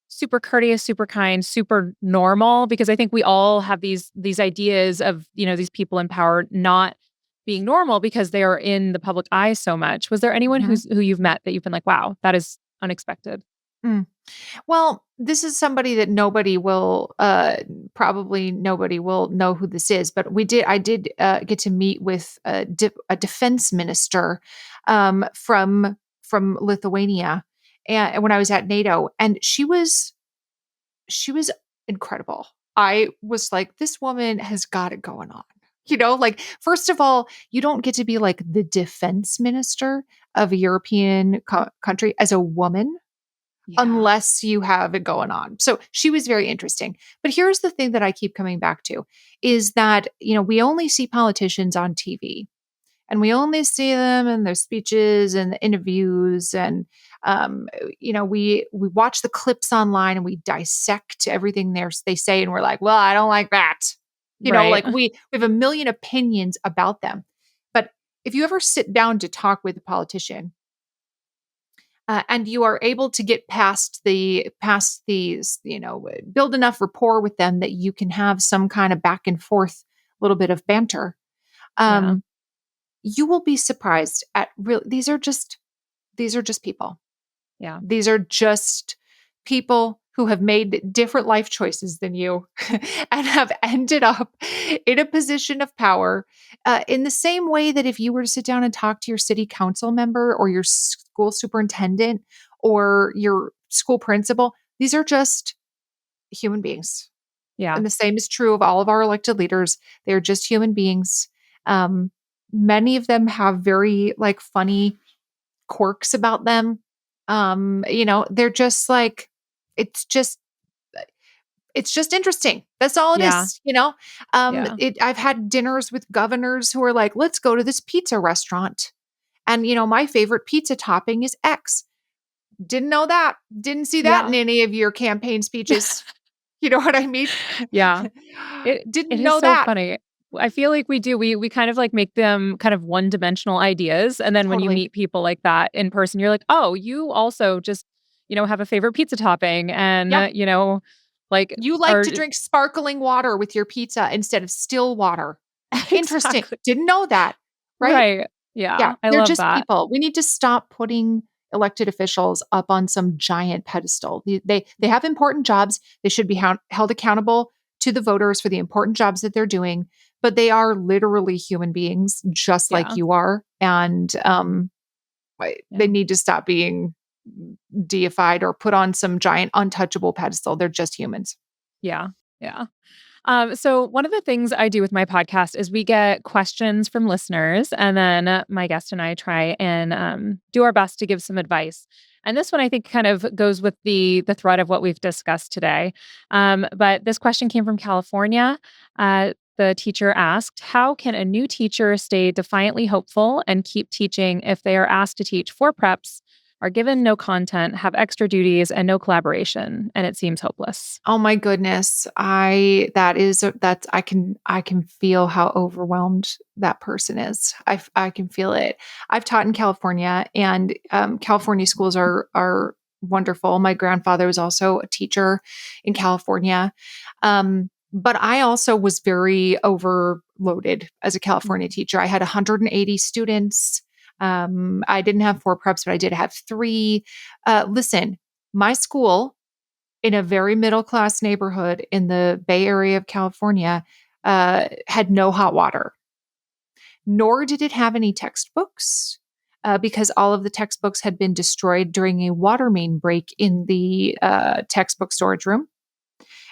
super courteous, super kind, super normal? Because I think we all have these ideas of, these people in power not being normal because they are in the public eye so much. Was there anyone mhm, who you've met that you've been like, wow, that is unexpected? mm. Well, this is somebody that nobody will probably nobody will know who this is, but I did get to meet with a defense minister from Lithuania, and when I was at NATO, and she was incredible. I was like, this woman has got it going on. Like, first of all, you don't get to be like the defense minister of a European country as a woman Yeah. unless you have it going on. So she was very interesting. But here's the thing that I keep coming back to is that, we only see politicians on TV, and we only see them in their speeches and the interviews, and we watch the clips online and we dissect everything they say, and we're like, well, I don't like that. Right. Like we have a million opinions about them. But if you ever sit down to talk with a politician, and you are able to get past these, build enough rapport with them that you can have some kind of back and forth little bit of banter, Yeah. um, you will be surprised at real these are just people. Yeah. These are just people who have made different life choices than you and have ended up in a position of power, in the same way that if you were to sit down and talk to your city council member or your school superintendent or your school principal, these are just human beings. Yeah. And the same is true of all of our elected leaders. They're just human beings. Um, Many of them have very like funny quirks about them. They're just like, it's just it's just interesting. That's all it Yeah. is. Yeah. I've had dinners with governors who are like, let's go to this pizza restaurant. And my favorite pizza topping is X. Didn't know that. Didn't see that in Yeah. any of your campaign speeches. You know what I mean? Yeah. It Didn't is know so that. funny. I feel like we kind of like make them kind of one-dimensional ideas, and then when you Totally. meet people like that in person, you're like, "Oh, you also just, have a favorite pizza topping and, Yeah. like You like are." to drink sparkling water with your pizza instead of still water. Interesting. Exactly. Didn't know that. Right? Right. Yeah, Yeah. I they're love just that. people. We need to stop putting elected officials up on some giant pedestal. They have important jobs. They should be held accountable to the voters for the important jobs that they're doing, but they are literally human beings just like Yeah. you are, and they Yeah. need to stop being deified or put on some giant untouchable pedestal. They're just humans. Yeah. Yeah. So one of the things I do with my podcast is we get questions from listeners, and then my guest and I try and do our best to give some advice. And this one I think kind of goes with the thread of what we've discussed today. But this question came from California. The teacher asked, "How can a new teacher stay defiantly hopeful and keep teaching if they are asked to teach four preps, are given no content, have extra duties, and no collaboration, and it seems hopeless?" Oh my goodness. I can feel how overwhelmed that person is. I can feel it. I've taught in California, and California schools are wonderful. My grandfather was also a teacher in California. But I also was very overloaded as a California Mhm. teacher. I had 180 students. I didn't have four preps, but I did have three. Listen, my school in a very middle class neighborhood in the Bay Area of California had no hot water, nor did it have any textbooks. Because all of the textbooks had been destroyed during a water main break in the textbook storage room.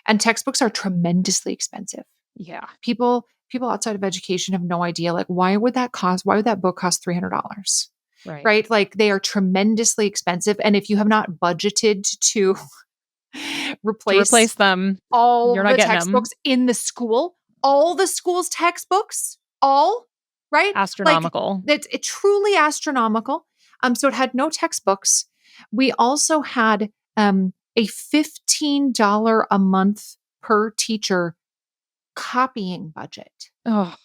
And textbooks are tremendously expensive. Yeah. People outside of education have no idea, like, why would that book cost $300? Right. Right? Like, they are tremendously expensive. And if you have not budgeted to To replace replace them, all you're not the getting them. textbooks in the school, all the school's textbooks, all, right? Like, Astronomical. it's truly astronomical. So it had no textbooks. We also had a $15 a month per teacher copying budget. Oh,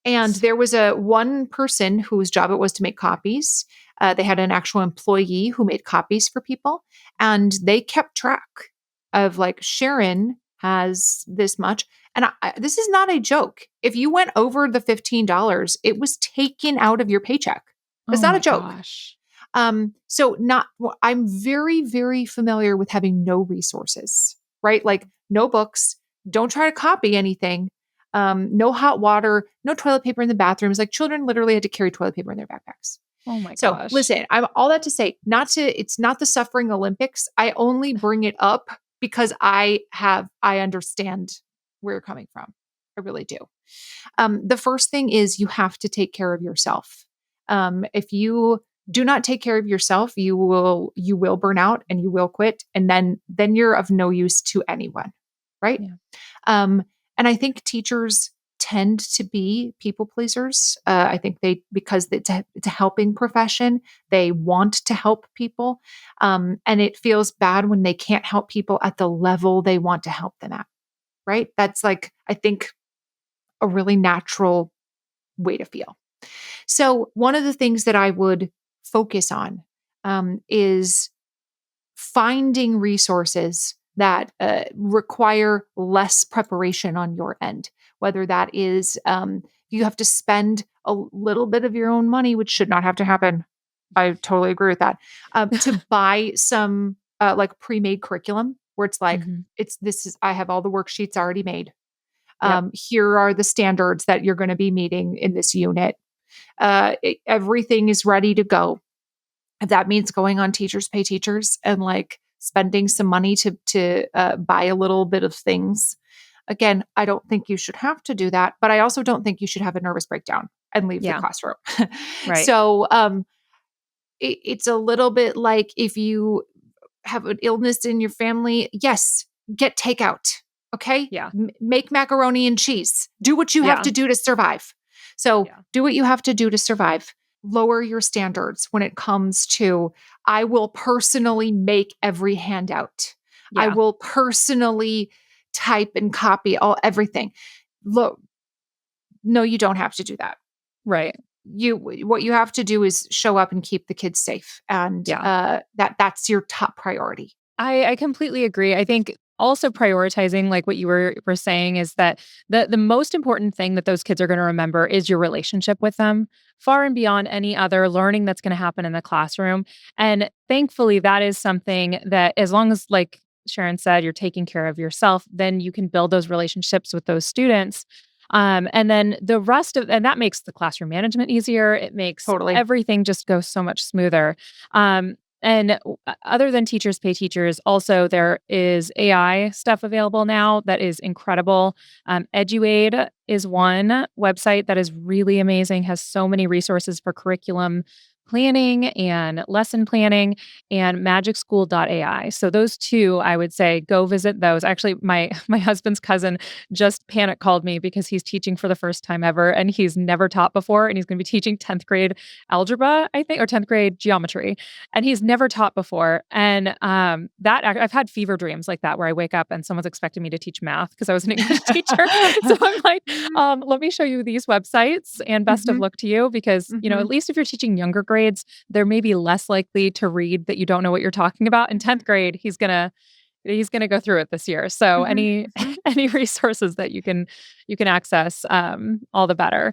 And there was one person whose job it was to make copies. They had an actual employee who made copies for people, and they kept track of, like, Sharon has this much. And this is not a joke. If you went over the $15, it was taken out of your paycheck. That's oh not a my joke. gosh. I'm very, very familiar with having no resources, right? Like, no books, don't try to copy anything. No hot water, no toilet paper in the bathrooms. Like, children literally had to carry toilet paper in their backpacks. Oh my So gosh. listen, I'm all that to say, it's not the suffering Olympics. I only bring it up because I understand where you're coming from. I really do. The first thing is you have to take care of yourself. If you do not take care of yourself, you will burn out and you will quit. And then you're of no use to anyone. Right. Yeah. And I think teachers tend to be people pleasers. I think because it's a helping profession, they want to help people. And it feels bad when they can't help people at the level they want to help them at. Right. That's, like, I think, a really natural way to feel. So one of the things that I would focus on is finding resources that require less preparation on your end, whether that is you have to spend a little bit of your own money, which should not have to happen. I totally agree with that. To buy some like pre-made curriculum where it's like, Mhm. I have all the worksheets already made. Yep. Here are the standards that you're going to be meeting in this unit. Everything is ready to go. If that means going on Teachers Pay Teachers and, like, spending some money to buy a little bit of things. Again, I don't think you should have to do that, but I also don't think you should have a nervous breakdown and leave the Yeah. classroom. Right. So it's a little bit like if you have an illness in your family, yes, get takeout. Okay. Yeah. Make macaroni and cheese. Do what you have Yeah. to do to survive. So Yeah. do what you have to do to survive. Lower your standards when it comes to, I will personally make every handout. I Yeah. will personally type and copy everything. Look, no, you don't have to do that. Right. What you have to do is show up and keep the kids safe. And Yeah. that's your top priority. I completely agree. I think also prioritizing, like what you were saying, is that the most important thing that those kids are going to remember is your relationship with them, far and beyond any other learning that's going to happen in the classroom. And thankfully, that is something that, as long as, like Sharon said, you're taking care of yourself, then you can build those relationships with those students. And then the rest of, and that makes the classroom management easier. It makes Totally. everything just go so much smoother. And other than Teachers Pay Teachers, also there is AI stuff available now that is incredible. EduAid is one website that is really amazing, has so many resources for curriculum planning and lesson planning, and magicschool.ai. So those two, I would say, go visit those. Actually, my husband's cousin just panic called me because he's teaching for the first time ever, and he's never taught before, and he's going to be teaching 10th grade algebra, I think, or 10th grade geometry, and he's never taught before. And that I've had fever dreams like that where I wake up and someone's expecting me to teach math because I was an English teacher. So I'm like, let me show you these websites, and best of luck to you, because at least if you're teaching younger grades, they're maybe less likely to read that you don't know what you're talking about. In 10th grade, he's gonna He's going to go through it this year. So Mhm, any mhm, any resources that you can access, all the better.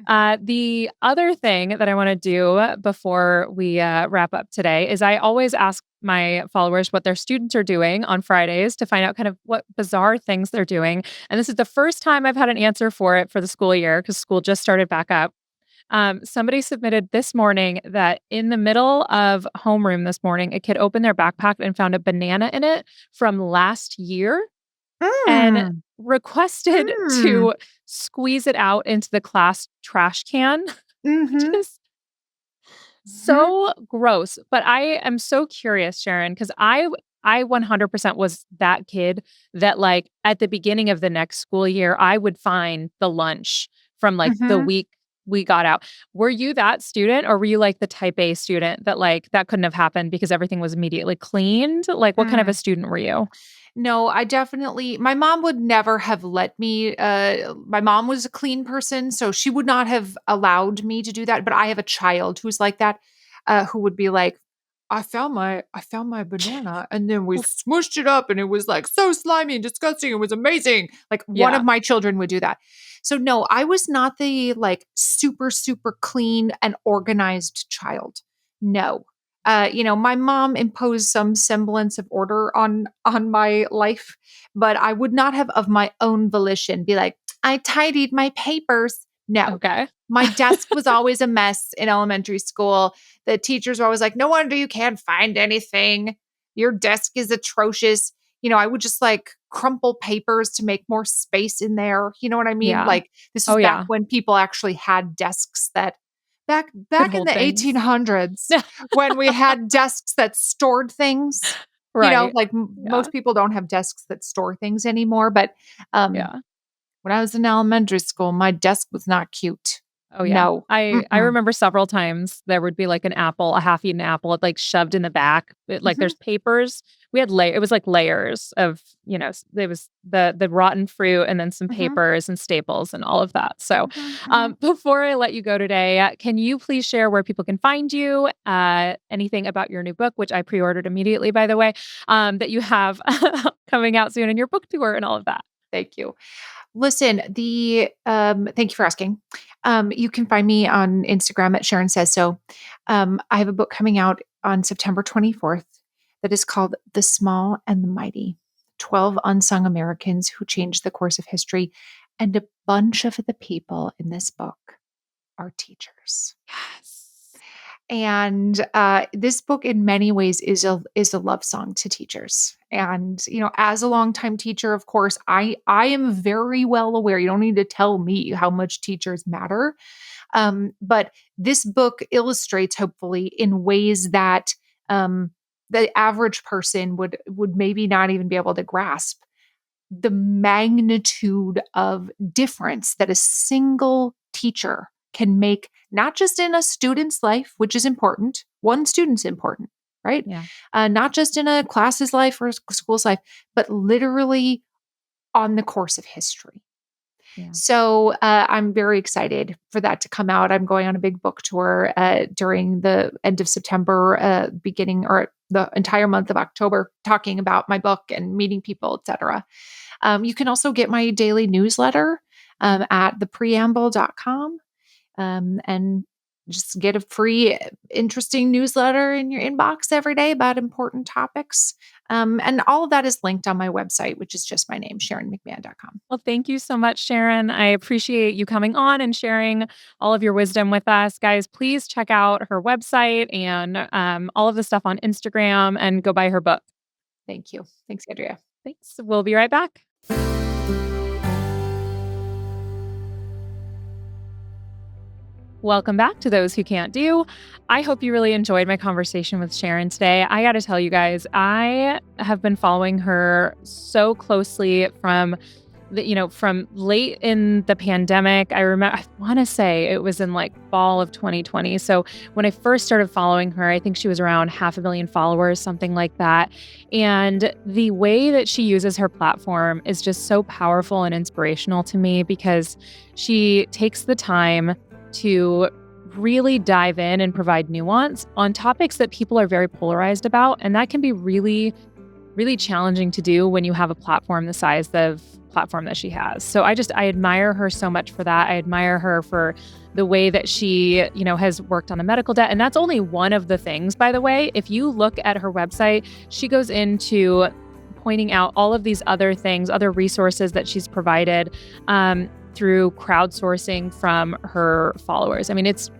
mhm. The other thing that I want to do before we wrap up today is I always ask my followers what their students are doing on Fridays to find out kind of what bizarre things they're doing. And this is the first time I've had an answer for it for the school year because school just started back up. Somebody submitted this morning that in the middle of homeroom this morning, a kid opened their backpack and found a banana in it from last year and Mm, requested mm, to squeeze it out into the class trash can, which mhm, is mhm, so gross. But I am so curious, Sharon, because I 100% was that kid that like at the beginning of the next school year, I would find the lunch from like the mhm, week we got out. Were you that student or were you like the type A student that like that couldn't have happened because everything was immediately cleaned? Like what kind of a mm. student were you? No, I definitely my mom would never have let me, my mom was a clean person, so she would not have allowed me to do that, but I have a child who's like that, who would be like, I found my banana, and then we smushed it up, and it was, like, so slimy and disgusting, it was amazing." Like, one of Yeah. my children would do that. So, no, I was not the, like, super, super clean and organized child. No. My mom imposed some semblance of order on my life, but I would not have of my own volition be like, I tidied my papers. No. Okay. My desk was always a mess in elementary school. The teachers were always like, no wonder you can't find anything. Your desk is atrocious. I would just like crumple papers to make more space in there. You know what I mean? Yeah. Like this Oh was back yeah. when people actually had desks that back Could back in hold the things. 1800s when we had desks that stored things. Right. Like Yeah. most people don't have desks that store things anymore, but um Yeah. when I was in elementary school, my desk was not cute. Oh, yeah. No. I Mm-mm. remember several times there would be, like, an apple, a half-eaten apple, like, shoved in the back. Like, Mhm, there's papers. We had it was, like, layers of, it was the rotten fruit and then some mhm, papers and staples and all of that. So, mhm, mhm. before I let you go today, can you please share where people can find you, anything about your new book, which I pre-ordered immediately, by the way, that you have coming out soon, and your book tour and all of that? Thank you. Listen, thank you for asking. You can find me on Instagram at Sharon Says So. I have a book coming out on September 24th that is called The Small and the Mighty: 12 Unsung Americans Who Changed the Course of History. And a bunch of the people in this book are teachers. Yes. And this book, in many ways, is a love song to teachers. And as a longtime teacher, of course, I am very well aware. You don't need to tell me how much teachers matter. But this book illustrates, hopefully, in ways that the average person would maybe not even be able to grasp the magnitude of difference that a single teacher can make, not just in a student's life, which is important. One student's important, right? Yeah. Not just in a class's life or a school's life, but literally on the course of history. Yeah. So I'm very excited for that to come out. I'm going on a big book tour during the end of September, beginning or the entire month of October, talking about my book and meeting people, etc. You can also get my daily newsletter at thepreamble.com, and just get a free, interesting newsletter in your inbox every day about important topics. And all of that is linked on my website, which is just my name, SharonMcMahon.com. Well, thank you so much, Sharon. I appreciate you coming on and sharing all of your wisdom with us. Guys, please check out her website and all of the stuff on Instagram and go buy her book. Thank you. Thanks, Andrea. Thanks. We'll be right back. Welcome back to Those Who Can't Do. I hope you really enjoyed my conversation with Sharon today. I got to tell you guys, I have been following her so closely from late in the pandemic. I want to say it was in like fall of 2020. So when I first started following her, I think she was around 500,000 followers, something like that. And the way that she uses her platform is just so powerful and inspirational to me because she takes the time to really dive in and provide nuance on topics that people are very polarized about. And that can be really really challenging to do when you have a platform the size of platform that she has. So I admire her so much for that. I admire her for the way that she, has worked on the medical debt. And that's only one of the things, by the way. If you look at her website, she goes into pointing out all of these other things, other resources that she's provided through crowdsourcing from her followers. I mean, it's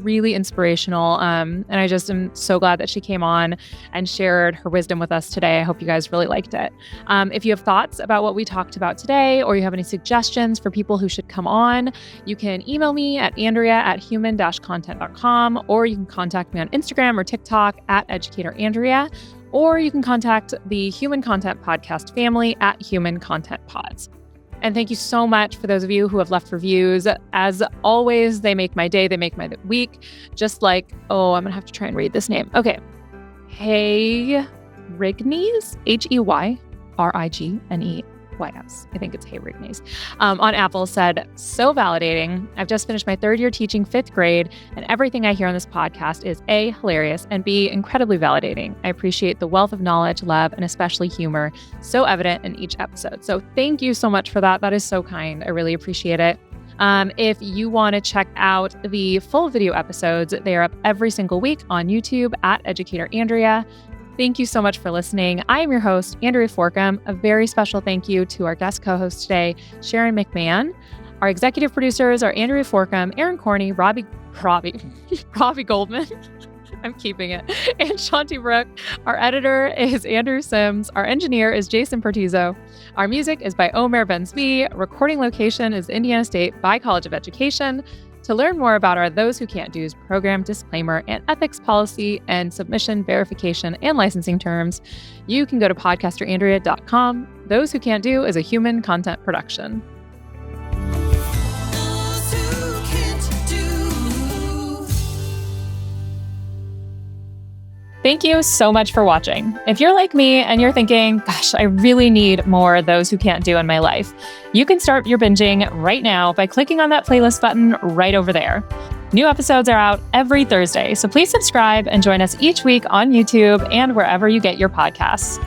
really inspirational. And I just am so glad that she came on and shared her wisdom with us today. I hope you guys really liked it. If you have thoughts about what we talked about today, or you have any suggestions for people who should come on, you can email me at andrea@human-content.com, or you can contact me on Instagram or TikTok at educatorandrea, or you can contact the Human Content Podcast family at Human Content Pods. And thank you so much for those of you who have left reviews. As always, they make my day, they make my week. Just like, I'm going to have to try and read this name. Okay. Hey Rigneys, HeyRigneys. I think it's Hey Rigneys. On Apple said, so validating. I've just finished my third year teaching fifth grade, and everything I hear on this podcast is A, hilarious, and B, incredibly validating. I appreciate the wealth of knowledge, love, and especially humor so evident in each episode. So thank you so much for that. That is so kind. I really appreciate it. If you want to check out the full video episodes, they are up every single week on YouTube at Educator Andrea. Thank you so much for listening. I am your host, Andrea Forkham. A very special thank you to our guest co-host today, Sharon McMahon. Our executive producers are Andrea Forkham, Aaron Corney, Robbie Goldman. I'm keeping it. And Shanti Brook. Our editor is Andrew Sims. Our engineer is Jason Pertizzo. Our music is by Omer Ben-Zvi. Recording location is Indiana State by College of Education. To learn more about our Those Who Can't Do's program disclaimer and ethics policy and submission verification and licensing terms, you can go to podcasterandrea.com. Those Who Can't Do is a human content production. Thank you so much for watching. If you're like me and you're thinking, gosh, I really need more Those Who Can't Do in my life, you can start your binging right now by clicking on that playlist button right over there. New episodes are out every Thursday, so please subscribe and join us each week on YouTube and wherever you get your podcasts.